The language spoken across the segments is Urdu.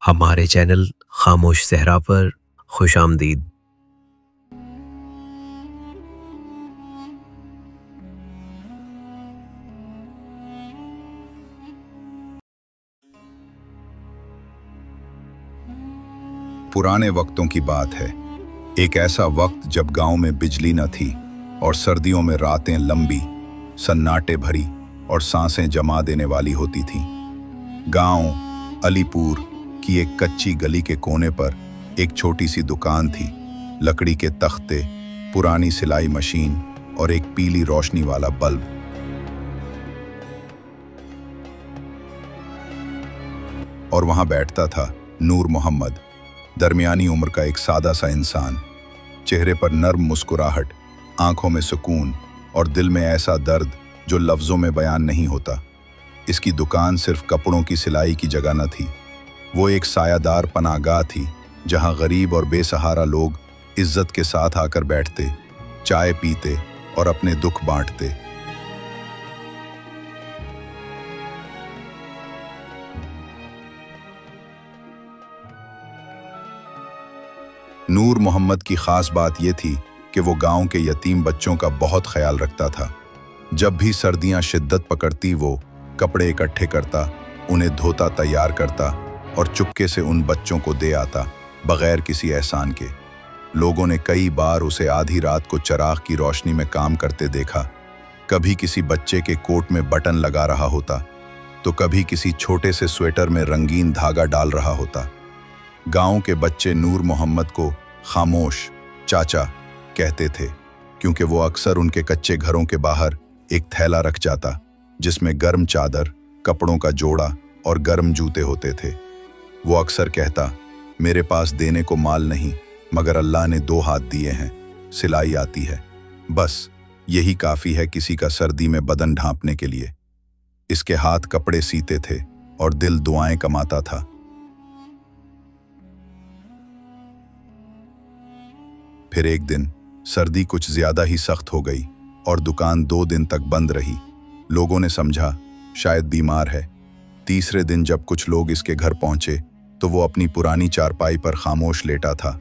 ہمارے چینل خاموش صحرا پر خوش آمدید۔ پرانے وقتوں کی بات ہے، ایک ایسا وقت جب گاؤں میں بجلی نہ تھی اور سردیوں میں راتیں لمبی، سناٹے بھری اور سانسیں جما دینے والی ہوتی تھیں۔ گاؤں علی پور کی ایک کچی گلی کے کونے پر ایک چھوٹی سی دکان تھی، لکڑی کے تختے، پرانی سلائی مشین اور ایک پیلی روشنی والا بلب۔ اور وہاں بیٹھتا تھا نور محمد، درمیانی عمر کا ایک سادہ سا انسان، چہرے پر نرم مسکراہٹ، آنکھوں میں سکون اور دل میں ایسا درد جو لفظوں میں بیان نہیں ہوتا۔ اس کی دکان صرف کپڑوں کی سلائی کی جگہ نہ تھی، وہ ایک سایہ دار پناہ گاہ تھی جہاں غریب اور بے سہارا لوگ عزت کے ساتھ آ کر بیٹھتے، چائے پیتے اور اپنے دکھ بانٹتے۔ نور محمد کی خاص بات یہ تھی کہ وہ گاؤں کے یتیم بچوں کا بہت خیال رکھتا تھا۔ جب بھی سردیاں شدت پکڑتی وہ کپڑے اکٹھے کرتا، انہیں دھوتا، تیار کرتا اور چپکے سے ان بچوں کو دے آتا، بغیر کسی احسان کے۔ لوگوں نے کئی بار اسے آدھی رات کو چراغ کی روشنی میں کام کرتے دیکھا، کبھی کسی بچے کے کوٹ میں بٹن لگا رہا ہوتا تو کبھی کسی چھوٹے سے سویٹر میں رنگین دھاگا ڈال رہا ہوتا۔ گاؤں کے بچے نور محمد کو خاموش چاچا کہتے تھے، کیونکہ وہ اکثر ان کے کچے گھروں کے باہر ایک تھیلا رکھ جاتا جس میں گرم چادر، کپڑوں کا جوڑا اور گرم جوتے ہوتے تھے۔ وہ اکثر کہتا، میرے پاس دینے کو مال نہیں، مگر اللہ نے 2 ہاتھ دیے ہیں، سلائی آتی ہے، بس یہی کافی ہے کسی کا سردی میں بدن ڈھانپنے کے لیے۔ اس کے ہاتھ کپڑے سیتے تھے اور دل دعائیں کماتا تھا۔ پھر ایک دن سردی کچھ زیادہ ہی سخت ہو گئی اور دکان 2 دن تک بند رہی۔ لوگوں نے سمجھا شاید بیمار ہے۔ تیسرے دن جب کچھ لوگ اس کے گھر پہنچے تو وہ اپنی پرانی چارپائی پر خاموش لیٹا تھا،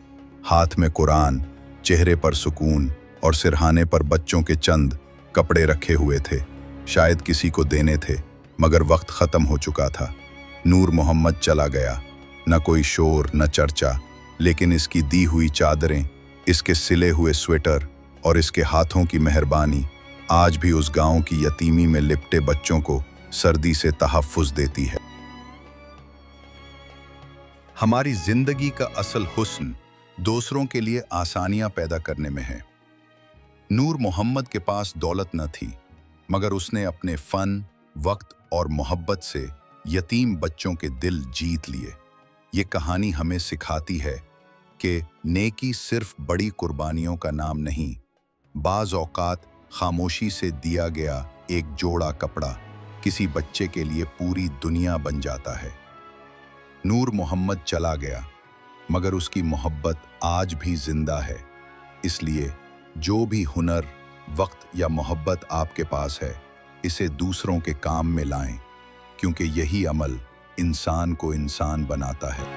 ہاتھ میں قرآن، چہرے پر سکون اور سرہانے پر بچوں کے چند کپڑے رکھے ہوئے تھے۔ شاید کسی کو دینے تھے، مگر وقت ختم ہو چکا تھا۔ نور محمد چلا گیا، نہ کوئی شور، نہ چرچا، لیکن اس کی دی ہوئی چادریں، اس کے سلے ہوئے سویٹر اور اس کے ہاتھوں کی مہربانی آج بھی اس گاؤں کی یتیمی میں لپٹے بچوں کو سردی سے تحفظ دیتی ہے۔ ہماری زندگی کا اصل حسن دوسروں کے لیے آسانیاں پیدا کرنے میں ہے۔ نور محمد کے پاس دولت نہ تھی، مگر اس نے اپنے فن، وقت اور محبت سے یتیم بچوں کے دل جیت لیے۔ یہ کہانی ہمیں سکھاتی ہے کہ نیکی صرف بڑی قربانیوں کا نام نہیں، بعض اوقات خاموشی سے دیا گیا ایک جوڑا کپڑا کسی بچے کے لیے پوری دنیا بن جاتا ہے۔ نور محمد چلا گیا، مگر اس کی محبت آج بھی زندہ ہے۔ اس لیے جو بھی ہنر، وقت یا محبت آپ کے پاس ہے، اسے دوسروں کے کام میں لائیں، کیونکہ یہی عمل انسان کو انسان بناتا ہے۔